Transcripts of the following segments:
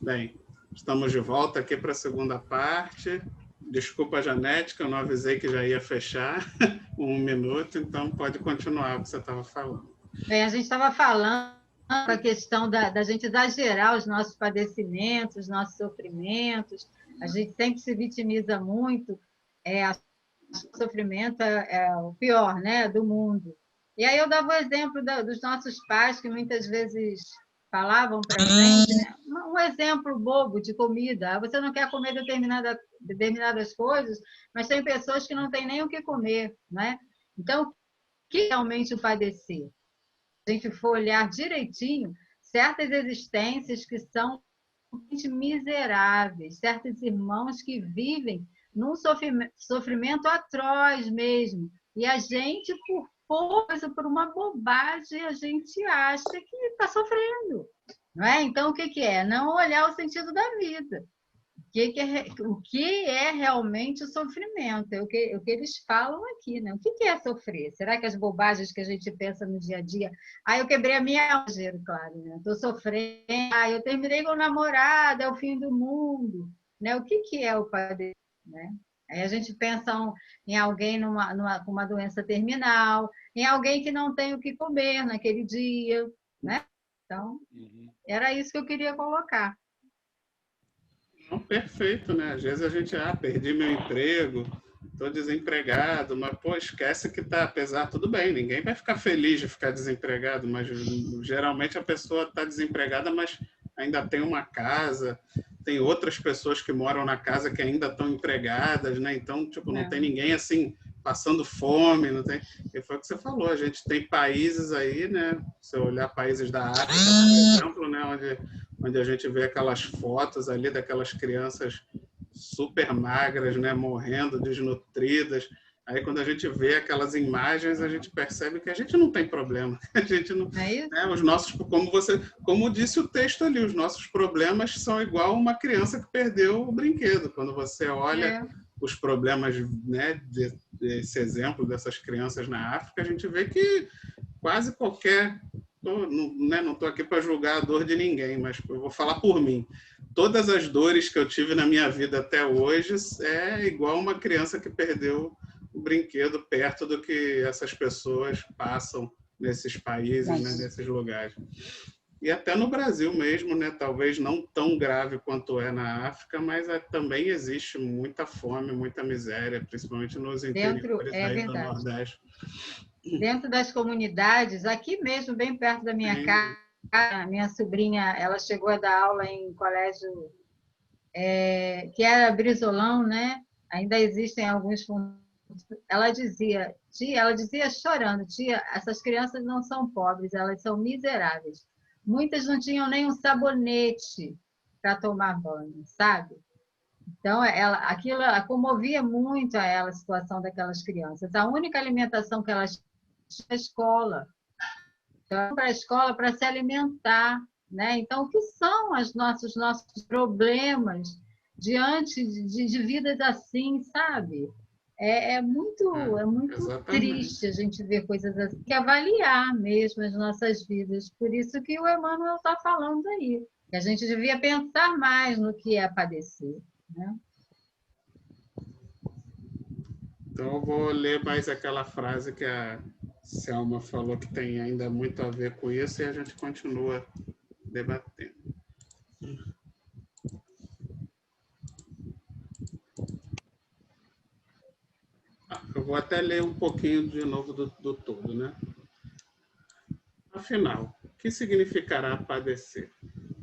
Bem, estamos de volta aqui para a segunda parte. Desculpa, Janete, que eu não avisei que já ia fechar 1 minuto, então pode continuar o que você estava falando. Bem, a gente estava falando a questão da gente exagerar os nossos padecimentos, os nossos sofrimentos. A gente sempre se vitimiza muito. O sofrimento é o pior, né, do mundo. E aí eu dava o exemplo dos nossos pais, que muitas vezes falavam para a gente, né? Um exemplo bobo de comida. Você não quer comer determinadas coisas, mas tem pessoas que não têm nem o que comer, né? Então, o que é realmente o padecer? Se a gente for olhar direitinho, certas existências que são miseráveis, certos irmãos que vivem num sofrimento atroz mesmo. E a gente, por uma bobagem, a gente acha que está sofrendo. Não é? Então, o que é? Não olhar o sentido da vida. O que é realmente o sofrimento? É o que eles falam aqui, né? O que é sofrer? Será que as bobagens que a gente pensa no dia a dia... eu quebrei a minha algema, claro, né? Estou sofrendo, eu terminei com o namorado, é o fim do mundo, né? O que é o padecer, né? Aí a gente pensa em alguém com uma doença terminal, em alguém que não tem o que comer naquele dia, né? Então, era isso que eu queria colocar. Não, perfeito, né? Às vezes a gente, perdi meu emprego, estou desempregado, mas, pô, esquece que tá, apesar, tudo bem, ninguém vai ficar feliz de ficar desempregado, mas geralmente a pessoa está desempregada, mas ainda tem uma casa, tem outras pessoas que moram na casa que ainda estão empregadas, né? Então, tipo, não tem ninguém, assim, passando fome, não tem... E foi o que você falou, a gente tem países aí, né? Se eu olhar países da África, por exemplo, né? Onde a gente vê aquelas fotos ali daquelas crianças super magras, né, morrendo, desnutridas. Aí, quando a gente vê aquelas imagens, a gente percebe que a gente não tem problema. A gente não, os nossos, como disse o texto ali, os nossos problemas são igual uma criança que perdeu o brinquedo. Quando você olha os problemas, né, desse exemplo dessas crianças na África, a gente vê que quase qualquer... Não estou aqui para julgar a dor de ninguém, mas eu vou falar por mim. Todas as dores que eu tive na minha vida até hoje é igual uma criança que perdeu o brinquedo perto do que essas pessoas passam nesses países, né, nesses lugares. E até no Brasil mesmo, né, talvez não tão grave quanto é na África, mas também existe muita fome, muita miséria, principalmente nos interiores aí do Nordeste. Dentro das comunidades, aqui mesmo, bem perto da minha casa, a minha sobrinha, ela chegou a dar aula em colégio que era Brizolão, né? Ainda existem alguns fundos. Ela dizia chorando, tia, essas crianças não são pobres, elas são miseráveis. Muitas não tinham nem um sabonete para tomar banho, sabe? Então, aquilo comovia muito a ela, a situação daquelas crianças. A única alimentação que elas tinham era a escola. Então, para a escola para se alimentar, né? Então, o que são os nossos problemas diante de vidas assim, sabe? É muito triste a gente ver coisas assim, que avaliar mesmo as nossas vidas. Por isso que o Emmanuel está falando aí, que a gente devia pensar mais no que é padecer, né? Então, eu vou ler mais aquela frase que a Selma falou, que tem ainda muito a ver com isso, e a gente continua debatendo. Eu vou até ler um pouquinho de novo do todo, né? Afinal, o que significará padecer?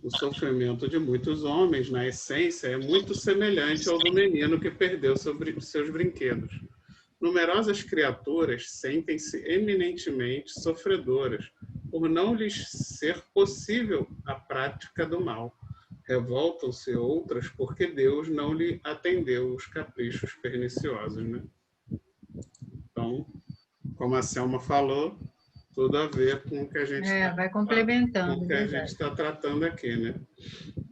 O sofrimento de muitos homens, na essência, é muito semelhante ao do menino que perdeu seus brinquedos. Numerosas criaturas sentem-se eminentemente sofredoras, por não lhes ser possível a prática do mal. Revoltam-se outras porque Deus não lhe atendeu os caprichos perniciosos, né? Então, como a Selma falou, tudo a ver com o que a gente vai complementando, com o que a gente está tratando aqui, né?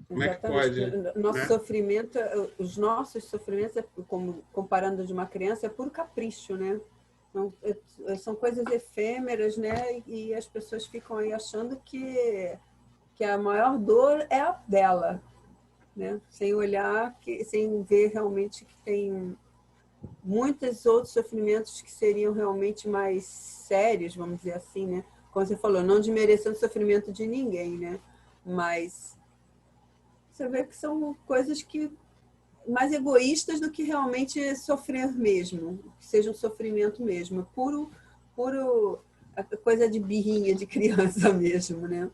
Como é que Exatamente. pode? Nosso sofrimento, os nossos sofrimentos, como comparando de uma criança, é por capricho, né? Então, são coisas efêmeras, né? E as pessoas ficam aí achando que a maior dor é a dela. né? Sem olhar, sem ver realmente que tem muitos outros sofrimentos que seriam realmente mais sérios, vamos dizer assim, né? Como você falou, não desmerecendo o sofrimento de ninguém, né? Mas você vê que são coisas que mais egoístas do que realmente sofrer mesmo, que seja um sofrimento mesmo, puro coisa de birrinha de criança mesmo, né?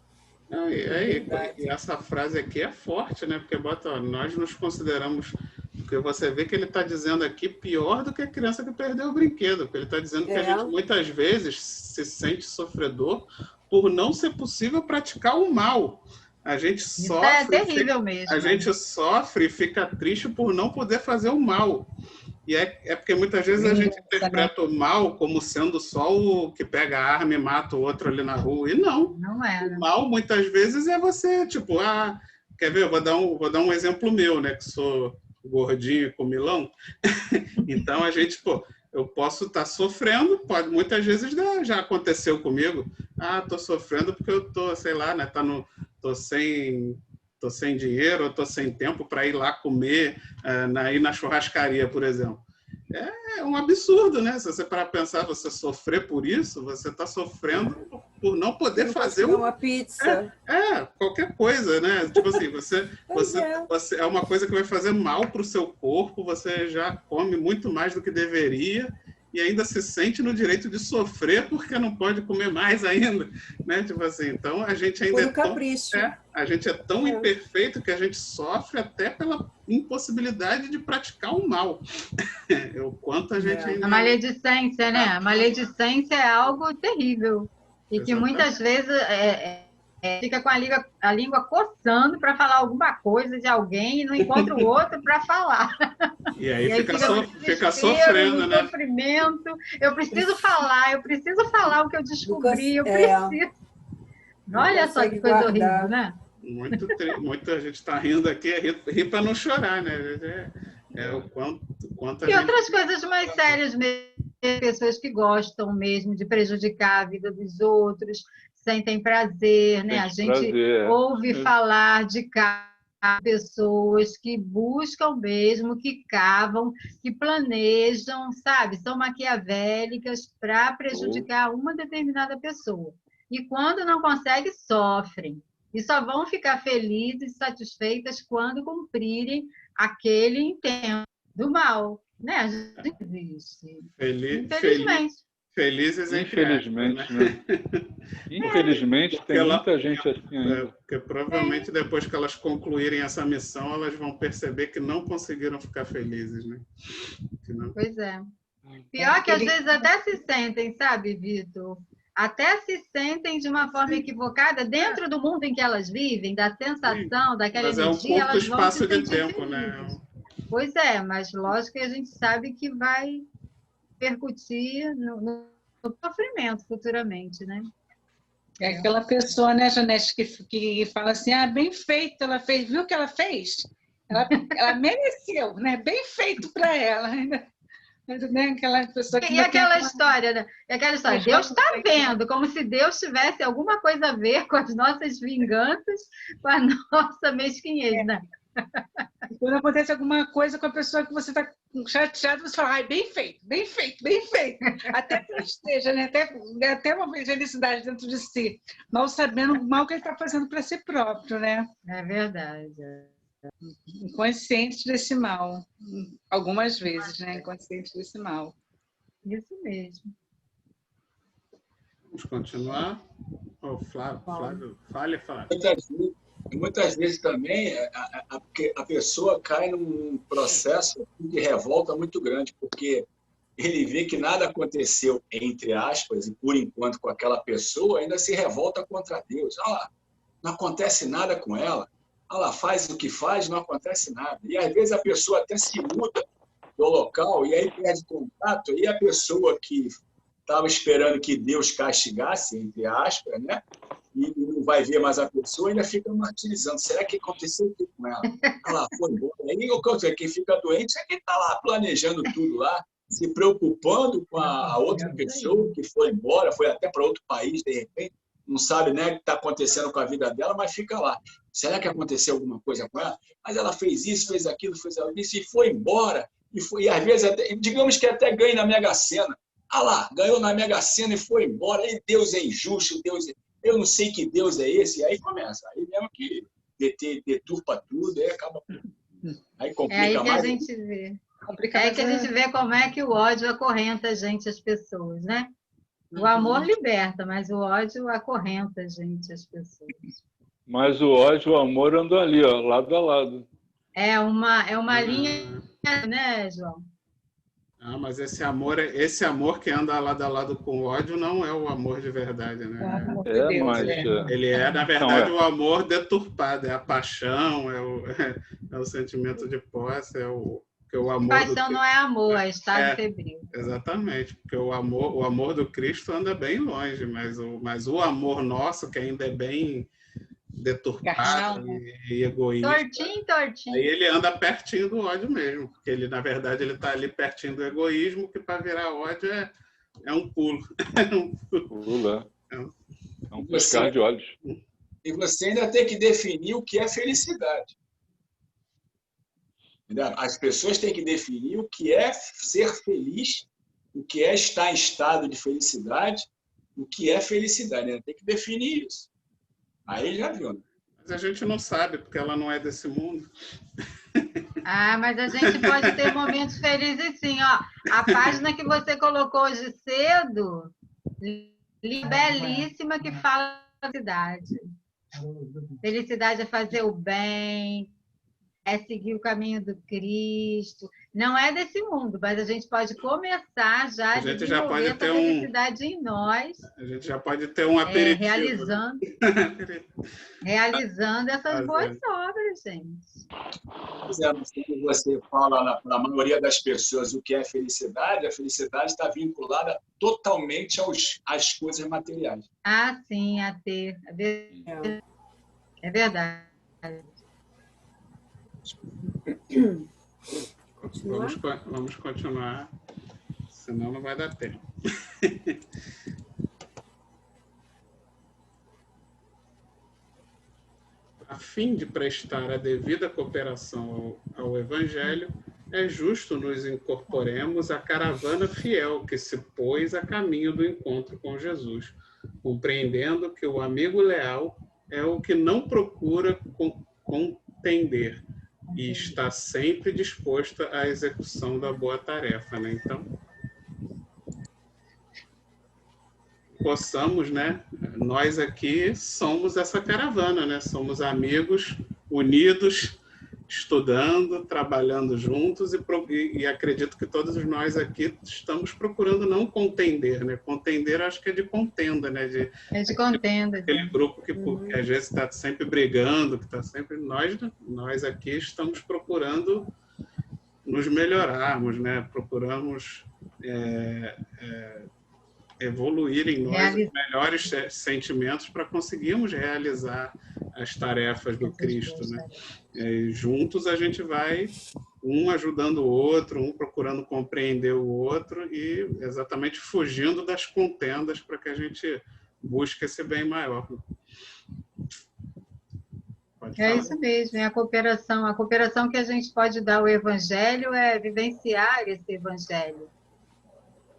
Não, e essa frase aqui é forte, né? Porque bota, ó, nós nos consideramos, porque você vê que ele está dizendo aqui pior do que a criança que perdeu o brinquedo, porque ele está dizendo que a gente muitas vezes se sente sofredor por não ser possível praticar o mal. A gente sofre, é terrível mesmo. A gente sofre e fica triste por não poder fazer o mal. E é porque muitas vezes a gente interpreta o mal como sendo só o que pega a arma e mata o outro ali na rua. E não. Não é. O mal, muitas vezes, é você, tipo, quer ver? Eu vou dar um exemplo meu, né? Que sou gordinho e comilão. Então, a gente, eu posso estar sofrendo, muitas vezes já aconteceu comigo. Tô sofrendo porque eu tô, sei lá, né? Tô sem dinheiro, eu tô sem tempo para ir lá comer, ir na churrascaria, por exemplo. É um absurdo, né? Se você parar para pensar, você sofrer por isso, você está sofrendo por não poder fazer uma pizza. Qualquer coisa, né? Tipo assim, você é uma coisa que vai fazer mal para o seu corpo, você já come muito mais do que deveria e ainda se sente no direito de sofrer porque não pode comer mais ainda, né? Tipo assim, então a gente ainda a gente é tão imperfeito que a gente sofre até pela impossibilidade de praticar o mal. O quanto a gente ainda... A maledicência, né? A maledicência é algo terrível e que muitas vezes fica com a língua coçando para falar alguma coisa de alguém e não encontra o outro para falar. E aí fica sofrendo, né? Sofrimento. Eu preciso falar o que eu descobri, eu preciso. Olha só que coisa horrível, né? Muita gente está rindo aqui, rir para não chorar, né? O quanto a e gente... outras coisas mais sérias mesmo, pessoas que gostam mesmo de prejudicar a vida dos outros, sentem prazer, né? A gente ouve falar de pessoas que buscam mesmo, que cavam, que planejam, sabe? São maquiavélicas para prejudicar uma determinada pessoa. E quando não consegue, sofrem. E só vão ficar felizes e satisfeitas quando cumprirem aquele intento do mal. Né? A gente existe. Infelizmente. Felizes infelizmente, né? Infelizmente, tem muita gente assim ainda. Porque provavelmente depois que elas concluírem essa missão, elas vão perceber que não conseguiram ficar felizes, né? Pois é. Pior que às vezes até se sentem, sabe, Vitor? Até se sentem de uma forma equivocada dentro do mundo em que elas vivem, da sensação, daquela energia, elas vão espaço se de sentir tempo, felizes. né? Pois é, mas lógico que a gente sabe que vai repercutir no sofrimento futuramente, né? É aquela pessoa, né, Janete, que fala assim, bem feito, ela fez, viu o que ela fez? Ela mereceu, né? Bem feito para ela. Né? Aquela pessoa que aquela história, né? Aquela história, Deus está vendo, como se Deus tivesse alguma coisa a ver com as nossas vinganças, com a nossa mesquinhez, né? Quando acontece alguma coisa com a pessoa que você está chateado, você fala, bem feito, bem feito, bem feito. Até festeja, né? Até uma felicidade dentro de si, mal sabendo o mal que ele está fazendo para si próprio, né? É verdade. Inconsciente desse mal. Algumas vezes, né? Inconsciente desse mal. Isso mesmo. Vamos continuar? Flávio, fale. Muitas vezes também a pessoa cai num processo de revolta muito grande, porque ele vê que nada aconteceu, entre aspas, e por enquanto com aquela pessoa, ainda se revolta contra Deus. Não acontece nada com ela. Ela faz o que faz, não acontece nada. E às vezes a pessoa até se muda do local e aí perde contato, e a pessoa que estava esperando que Deus castigasse, entre aspas, né? E não vai ver mais a pessoa, ainda fica martirizando. Será que aconteceu o que com ela? Ela foi embora. Aí quem fica doente é quem está lá planejando tudo lá, se preocupando com a outra pessoa que foi embora, foi até para outro país, de repente. não sabe, né, o que está acontecendo com a vida dela, mas fica lá. Será que aconteceu alguma coisa com ela? Mas ela fez isso, fez aquilo, e foi embora. E às vezes, digamos que até ganhe na Mega Sena. Ah lá, ganhou na Mega Sena e foi embora. E Deus é injusto, eu não sei que Deus é esse. E aí começa. Aí mesmo que deturpa tudo, aí acaba. Aí complica aí que mais. A gente vê. É aí que a gente vê como é que o ódio acorrenta a gente, as pessoas, né? O amor liberta, mas o ódio acorrenta a gente, as pessoas. Mas o ódio e o amor andam ali, ó, lado a lado. É uma linha, né, João? Mas esse amor que anda lado a lado com o ódio não é o amor de verdade, né? Ele é, na verdade, o amor deturpado, é a paixão, é o sentimento de posse, porque o amor. Paixão não é amor, é estado febril. Exatamente, porque o amor do Cristo anda bem longe, mas o amor nosso, que ainda é bem deturpado e egoísta. Tortinho. Aí ele anda pertinho do ódio mesmo, porque ele, na verdade, ele está ali pertinho do egoísmo, que para virar ódio é um pulo. É um piscar de olhos. E você ainda tem que definir o que é felicidade. As pessoas têm que definir o que é ser feliz, o que é estar em estado de felicidade, o que é felicidade. Tem que definir isso. Aí já viu, né? Mas a gente não sabe, porque ela não é desse mundo. Mas a gente pode ter momentos felizes sim. Ó, a página que você colocou hoje cedo, belíssima, que fala de felicidade. Felicidade é fazer o bem, é seguir o caminho do Cristo. Não é desse mundo, mas a gente pode começar já a desenvolver essa felicidade em nós. A gente já pode ter um aperitivo. Realizando essas boas obras, gente. Quando você fala para a maioria das pessoas o que é felicidade, a felicidade está vinculada totalmente às coisas materiais. Sim, a ter. É verdade. Vamos continuar, senão não vai dar tempo. A fim de prestar a devida cooperação ao Evangelho, é justo nos incorporemos à caravana fiel que se pôs a caminho do encontro com Jesus, compreendendo que o amigo leal é o que não procura contender e está sempre disposta à execução da boa tarefa, né? Então, possamos, né? Nós aqui somos essa caravana, né? Somos amigos unidos, estudando, trabalhando juntos e acredito que todos nós aqui estamos procurando não contender, né? Contender acho que é de contenda, né? É de contenda. Aquele grupo que às vezes está sempre brigando, que está sempre... Nós aqui estamos procurando nos melhorarmos, né? Procuramos evoluir em nós os melhores sentimentos para conseguirmos realizar as tarefas do Cristo, né? Juntos a gente vai, um ajudando o outro, um procurando compreender o outro e exatamente fugindo das contendas para que a gente busque esse bem maior. É isso mesmo, é a cooperação que a gente pode dar ao Evangelho é vivenciar esse Evangelho.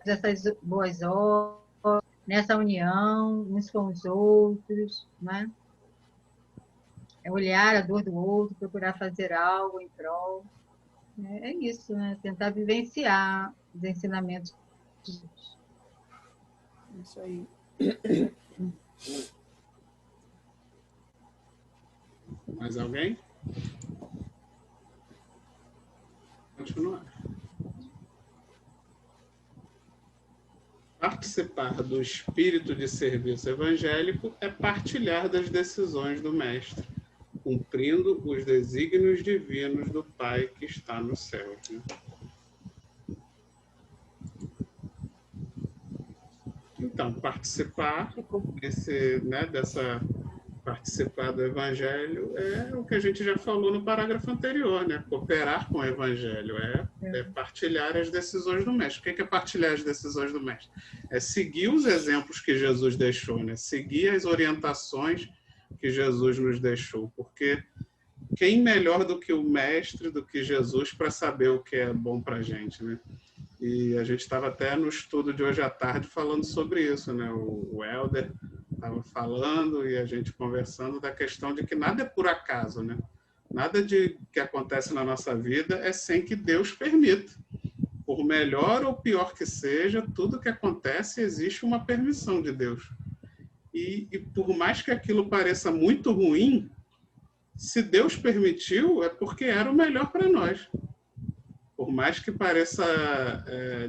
Essas boas obras, nessa união uns com os outros, né? É olhar a dor do outro, procurar fazer algo em prol. É isso, né? Tentar vivenciar os ensinamentos de Jesus. Isso aí. Mais alguém? Continuar. Participar do espírito de serviço evangélico é partilhar das decisões do Mestre, cumprindo os desígnios divinos do Pai que está no céu. Né? Então, participar dessa Participar do Evangelho é o que a gente já falou no parágrafo anterior, né? Cooperar com o Evangelho é partilhar as decisões do Mestre. O que é partilhar as decisões do Mestre? É seguir os exemplos que Jesus deixou, né? Seguir as orientações que Jesus nos deixou, porque quem melhor do que o Mestre, do que Jesus, para saber o que é bom para a gente, né? E a gente estava até no estudo de hoje à tarde falando sobre isso, né? O Helder estava falando e a gente conversando da questão de que nada é por acaso, né? Nada de que acontece na nossa vida é sem que Deus permita. Por melhor ou pior que seja, tudo que acontece existe uma permissão de Deus. E por mais que aquilo pareça muito ruim, se Deus permitiu, é porque era o melhor para nós. Por mais que pareça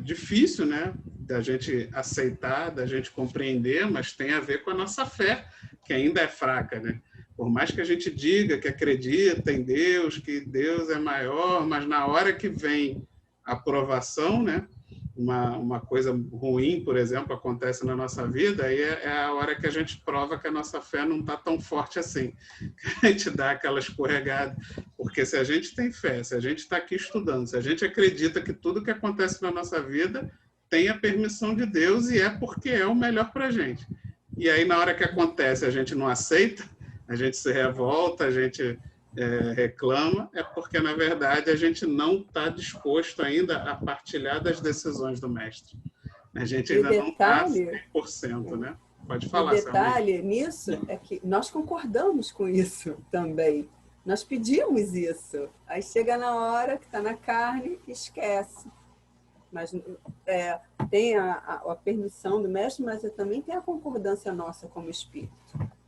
difícil, né, da gente aceitar, da gente compreender, mas tem a ver com a nossa fé, que ainda é fraca, né? Por mais que a gente diga que acredita em Deus, que Deus é maior, mas na hora que vem a provação, né, uma coisa ruim, por exemplo, acontece na nossa vida, aí é a hora que a gente prova que a nossa fé não está tão forte assim, que a gente dá aquela escorregada, porque se a gente tem fé, se a gente está aqui estudando, se a gente acredita que tudo que acontece na nossa vida tem a permissão de Deus e é porque é o melhor para a gente. E aí, na hora que acontece, a gente não aceita, a gente se revolta, a gente reclama, é porque, na verdade, a gente não está disposto ainda a partilhar das decisões do Mestre. A gente ainda não está 100%, né? Pode falar, o detalhe nisso é que nós concordamos com isso também. Nós pedimos isso. Aí chega na hora que está na carne e esquece. Mas tem a permissão do Mestre, mas também tem a concordância nossa como espírito,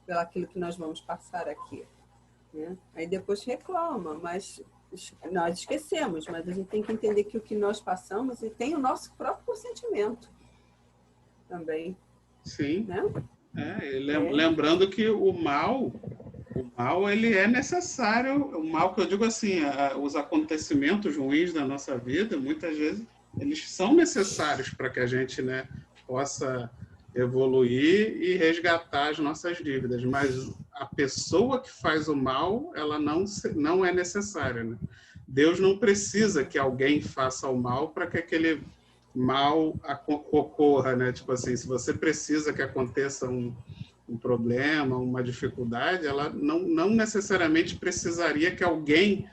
pelo aquilo que nós vamos passar aqui. Né? Aí depois reclama, mas nós esquecemos, mas a gente tem que entender que o que nós passamos e tem o nosso próprio sentimento também. Sim. Né? Lembrando que o mal ele é necessário, o mal que eu digo assim, os acontecimentos ruins da nossa vida, muitas vezes, eles são necessários para que a gente, né, possa evoluir e resgatar as nossas dívidas, mas a pessoa que faz o mal, ela não é necessária, né? Deus não precisa que alguém faça o mal para que aquele mal ocorra, né? Tipo assim, se você precisa que aconteça um problema, uma dificuldade, ela não necessariamente precisaria que alguém,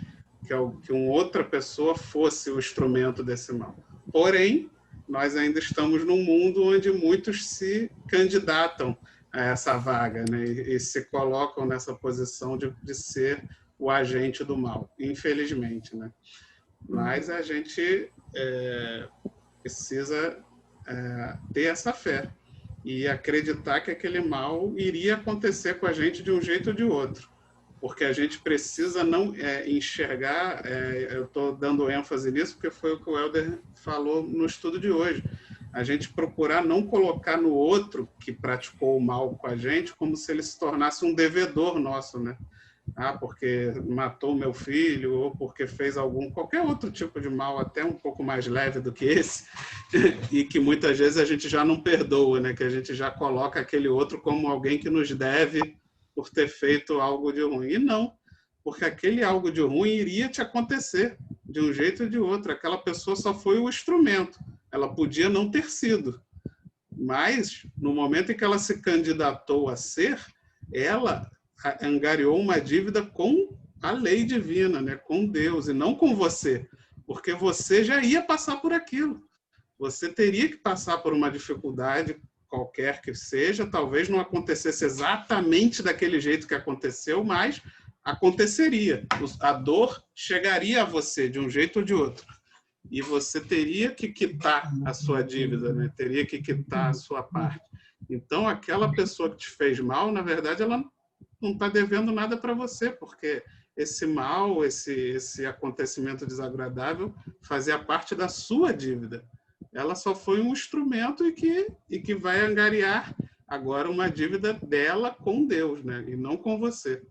que uma outra pessoa fosse o instrumento desse mal. Porém, nós ainda estamos num mundo onde muitos se candidatam a essa vaga, né? E se colocam nessa posição de ser o agente do mal, infelizmente, né? Mas a gente precisa ter essa fé e acreditar que aquele mal iria acontecer com a gente de um jeito ou de outro, porque a gente precisa não enxergar, eu estou dando ênfase nisso porque foi o que o Helder falou no estudo de hoje, a gente procurar não colocar no outro que praticou o mal com a gente como se ele se tornasse um devedor nosso, né? Porque matou meu filho ou porque fez qualquer outro tipo de mal, até um pouco mais leve do que esse, e que muitas vezes a gente já não perdoa, né? Que a gente já coloca aquele outro como alguém que nos deve por ter feito algo de ruim. E não, porque aquele algo de ruim iria te acontecer de um jeito ou de outro. Aquela pessoa só foi o instrumento. Ela podia não ter sido. Mas, no momento em que ela se candidatou a ser, ela angariou uma dívida com a lei divina, né? Com Deus, e não com você. Porque você já ia passar por aquilo. Você teria que passar por uma dificuldade qualquer que seja, talvez não acontecesse exatamente daquele jeito que aconteceu, mas aconteceria. A dor chegaria a você de um jeito ou de outro. E você teria que quitar a sua dívida, né? Teria que quitar a sua parte. Então, aquela pessoa que te fez mal, na verdade, ela não está devendo nada para você, porque esse mal, esse acontecimento desagradável fazia parte da sua dívida. Ela só foi um instrumento e que vai angariar agora uma dívida dela com Deus, né? E não com você.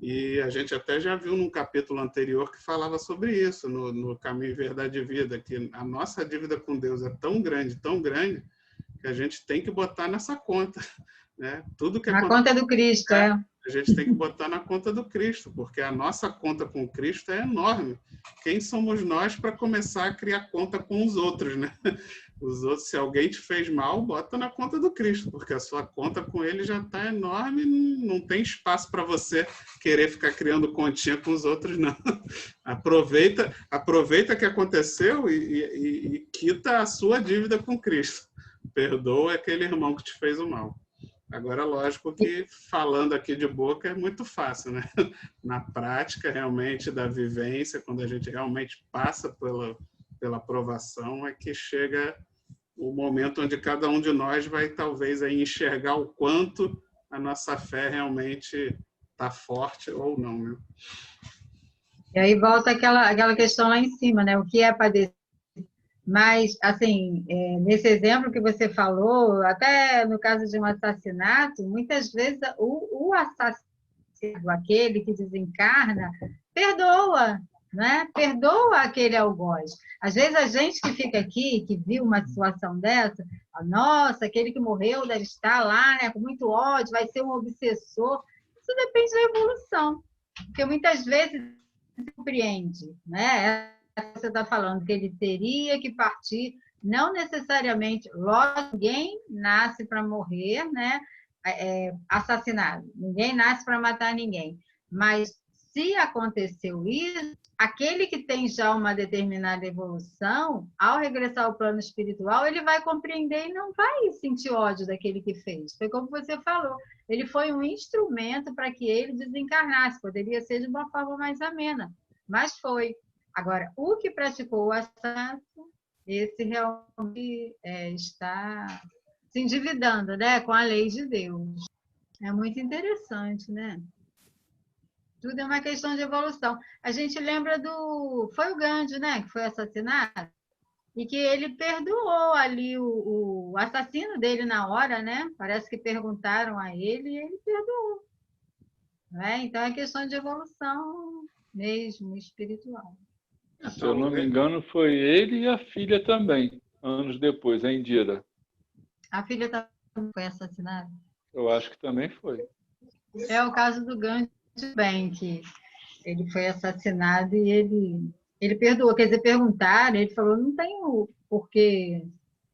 E a gente até já viu num capítulo anterior que falava sobre isso, no Caminho, Verdade e Vida, que a nossa dívida com Deus é tão grande, que a gente tem que botar nessa conta. né? Tudo que Na conta do Cristo, é. A gente tem que botar na conta do Cristo, porque a nossa conta com Cristo é enorme. Quem somos nós para começar a criar conta com os outros, né? Os outros, se alguém te fez mal, bota na conta do Cristo, porque a sua conta com ele já está enorme, não tem espaço para você querer ficar criando continha com os outros, não. Aproveita que aconteceu e quita a sua dívida com Cristo. Perdoa aquele irmão que te fez o mal. Agora, lógico que falando aqui de boca é muito fácil, né? Na prática, realmente, da vivência, quando a gente realmente passa pela provação, é que chega o momento onde cada um de nós vai, talvez, aí enxergar o quanto a nossa fé realmente está forte ou não, né? E aí volta aquela questão lá em cima, né? O que é padecer? Mas, assim, nesse exemplo que você falou, até no caso de um assassinato, muitas vezes o assassino, aquele que desencarna, perdoa, né? Perdoa aquele algoz. Às vezes a gente que fica aqui, que viu uma situação dessa, nossa, aquele que morreu deve estar lá, né, com muito ódio, vai ser um obsessor. Isso depende da evolução, porque muitas vezes se compreende, né? Você está falando que ele teria que partir, não necessariamente, lógico, ninguém nasce para morrer, né? Assassinado, ninguém nasce para matar ninguém, mas se aconteceu isso, aquele que tem já uma determinada evolução, ao regressar ao plano espiritual, ele vai compreender e não vai sentir ódio daquele que fez. Foi como você falou, ele foi um instrumento para que ele desencarnasse, poderia ser de uma forma mais amena, mas foi. Agora, o que praticou o assassinato, esse realmente está se endividando, né, com a lei de Deus. É muito interessante, né? Tudo é uma questão de evolução. A gente lembra foi o Gandhi, né, que foi assassinado, e que ele perdoou ali o assassino dele na hora, né? Parece que perguntaram a ele e ele perdoou. Né? Então, é questão de evolução mesmo, espiritual. Se eu não me engano, foi ele e a filha também, anos depois, a Indira. A filha também foi assassinada? Eu acho que também foi. É o caso do Gandhi bem, que ele foi assassinado e ele perdoou. Quer dizer, perguntaram, ele falou, não tenho por que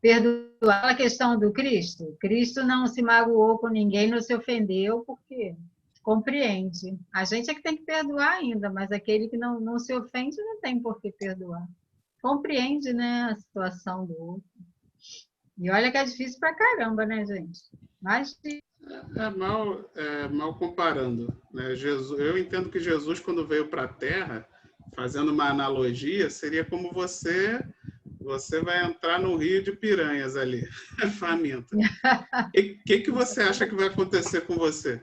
perdoar. A questão do Cristo. Cristo não se magoou com ninguém, não se ofendeu, porque compreende. A gente é que tem que perdoar ainda, mas aquele que não se ofende não tem por que perdoar. Compreende, né, a situação do outro. E olha que é difícil pra caramba, né, gente? Mas mal comparando, né? Eu entendo que Jesus, quando veio para a Terra, fazendo uma analogia, seria como você vai entrar no rio de piranhas ali, faminta. O que você acha que vai acontecer com você?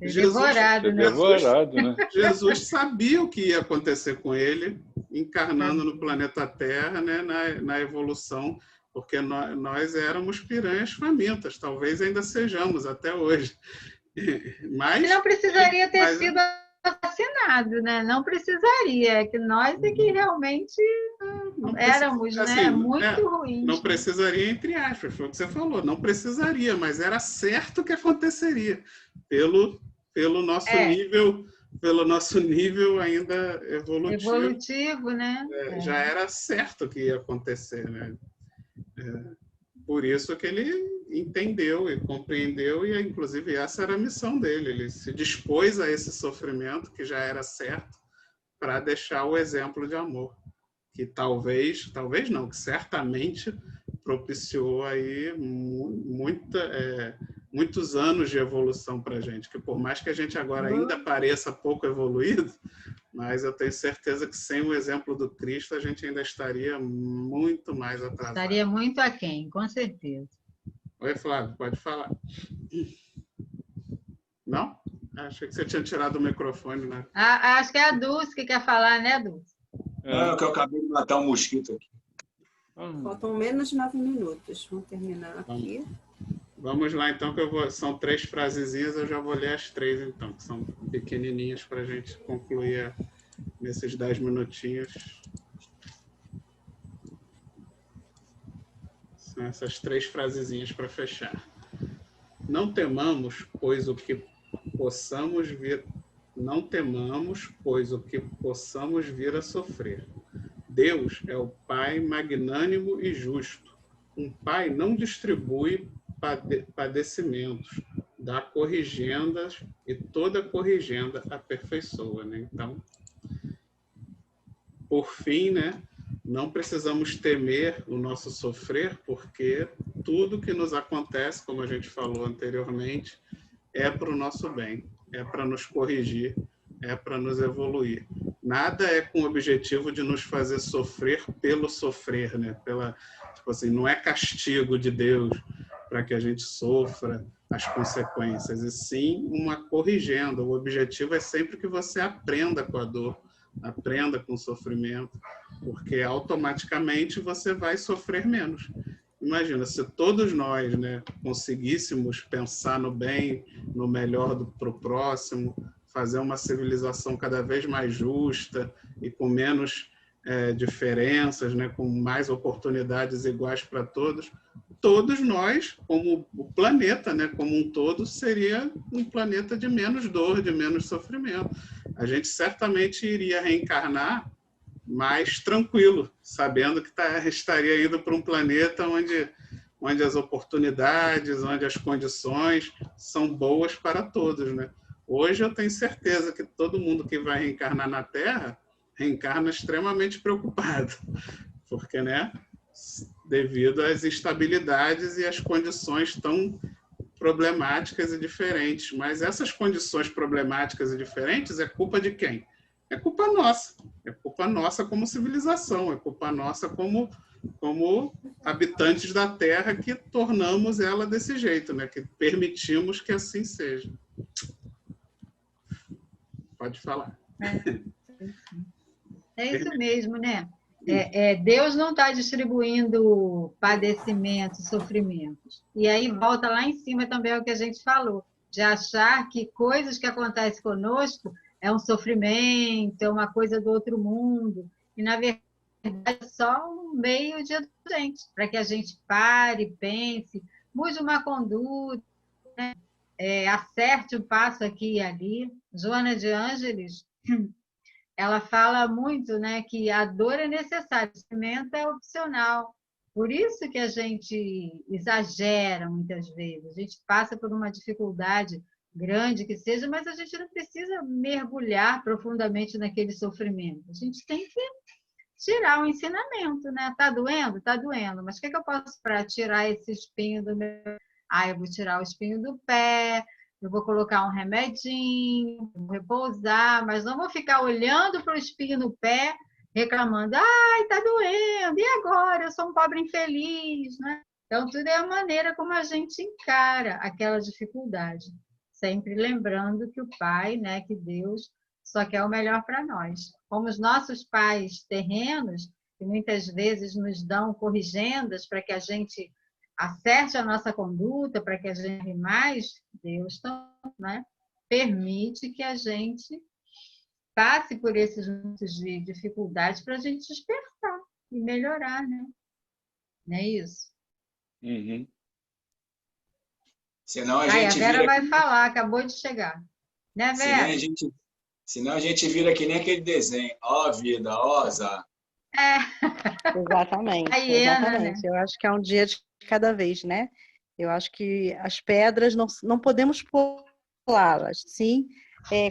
Devorado, né? Jesus sabia o que ia acontecer com ele, encarnando no planeta Terra, né, na evolução, porque nós éramos piranhas famintas, talvez ainda sejamos até hoje. Mas não precisaria ter sido assassinado, né? Não precisaria, é que nós é que realmente éramos, assim, né? Muito ruins. Não precisaria, entre aspas, foi o que você falou, não precisaria, mas era certo que aconteceria, pelo nosso nível ainda evolutivo, né? Já era certo que ia acontecer, né? Por isso que ele entendeu e compreendeu, e inclusive essa era a missão dele. Ele se dispôs a esse sofrimento que já era certo para deixar o exemplo de amor, que talvez não, que certamente propiciou aí muitos anos de evolução para a gente, que por mais que a gente agora ainda pareça pouco evoluído, mas eu tenho certeza que sem o exemplo do Cristo a gente ainda estaria muito mais atrasado. Estaria muito aquém, com certeza. Oi, Flávio, pode falar. Não? Achei que você tinha tirado o microfone, né? Acho que é a Dulce que quer falar, né, Dulce? Não, que eu acabei de matar um mosquito aqui. Faltam menos de 9 minutos. Vamos terminar aqui. Vamos lá, então, que são 3 frasezinhas, eu já vou ler as 3, então, que são pequenininhas para a gente concluir nesses 10 minutinhos. São essas 3 frasezinhas para fechar. Não temamos, pois o que possamos vir, não temamos, pois o que possamos vir a sofrer. Deus é o Pai magnânimo e justo. Um pai não distribui padecimentos, dá corrigendas e toda corrigenda aperfeiçoa, né? Então, por fim, né, não precisamos temer o nosso sofrer, porque tudo que nos acontece, como a gente falou anteriormente, é para o nosso bem, é para nos corrigir, é para nos evoluir. Nada é com o objetivo de nos fazer sofrer pelo sofrer, né? Tipo assim, não é castigo de Deus para que a gente sofra as consequências, e sim uma corrigenda. O objetivo é sempre que você aprenda com a dor, aprenda com o sofrimento, porque automaticamente você vai sofrer menos. Imagina, se todos nós, né, conseguíssemos pensar no bem, no melhor para o próximo, fazer uma civilização cada vez mais justa e com menos diferenças, né, com mais oportunidades iguais para todos, todos nós, como o planeta, né, como um todo, seria um planeta de menos dor, de menos sofrimento. A gente certamente iria reencarnar mais tranquilo, sabendo que estaria indo para um planeta onde as oportunidades, onde as condições são boas para todos, né? Hoje eu tenho certeza que todo mundo que vai reencarnar na Terra reencarna extremamente preocupado, porque, né, devido às instabilidades e às condições tão problemáticas e diferentes. Mas essas condições problemáticas e diferentes é culpa de quem? É culpa nossa. É culpa nossa como civilização, é culpa nossa como habitantes da Terra que tornamos ela desse jeito, né? Que permitimos que assim seja. Pode falar. É isso mesmo, né? Deus não está distribuindo padecimentos, sofrimentos. E aí volta lá em cima também o que a gente falou, de achar que coisas que acontecem conosco é um sofrimento, é uma coisa do outro mundo. E, na verdade, é só um meio de gente, para que a gente pare, pense, mude uma conduta, né? Acerte um passo aqui e ali. Joana de Ângeles, ela fala muito, né, que a dor é necessária, o sofrimento é opcional. Por isso que a gente exagera muitas vezes. A gente passa por uma dificuldade grande que seja, mas a gente não precisa mergulhar profundamente naquele sofrimento. A gente tem que tirar o ensinamento, né? Tá doendo? Tá doendo. Mas o que eu posso para tirar esse espinho do meu... eu vou tirar o espinho do pé, eu vou colocar um remedinho, vou repousar, mas não vou ficar olhando para o espinho no pé, reclamando, tá doendo, e agora? Eu sou um pobre infeliz, né? Então, tudo é a maneira como a gente encara aquela dificuldade. Sempre lembrando que o Pai, né, que Deus, só quer o melhor para nós. Como os nossos pais terrenos, que muitas vezes nos dão corrigendas para que a gente acerte a nossa conduta, para que a gente mais, Deus, né, permite que a gente passe por esses momentos de dificuldade para a gente despertar e melhorar, né? Não é isso? Uhum. Senão a gente Vera vai falar, acabou de chegar. Né, Vera? Senão a gente vira que nem aquele desenho. Ó vida, ó azar. Exatamente, Hiena, exatamente. Né? Eu acho que é um dia de cada vez, né? Eu acho que as pedras não podemos pulá-las, sim,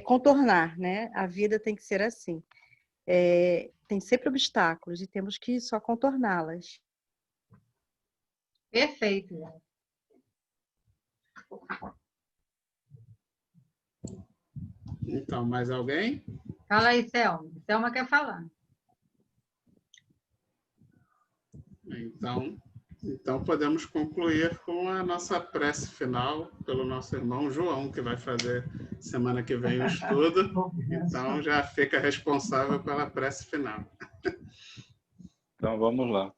contornar, né? A vida tem que ser assim. Tem sempre obstáculos e temos que só contorná-las. Perfeito. Então, mais alguém? Fala aí, Selma. Selma quer falar. Então podemos concluir com a nossa prece final pelo nosso irmão João, que vai fazer semana que vem o estudo. Então já fica responsável pela prece final. Então vamos lá.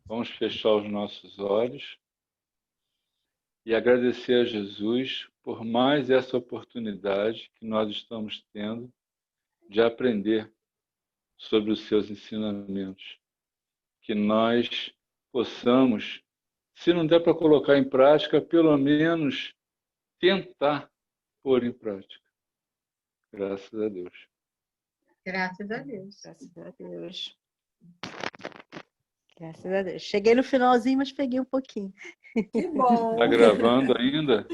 Vamos fechar os nossos olhos e agradecer a Jesus por mais essa oportunidade que nós estamos tendo de aprender sobre os seus ensinamentos. Que nós possamos Se não der para colocar em prática, pelo menos tentar pôr em prática. Graças a Deus. Graças a Deus. Graças a Deus. Graças a Deus. Cheguei no finalzinho, mas peguei um pouquinho. Que bom. Está gravando ainda?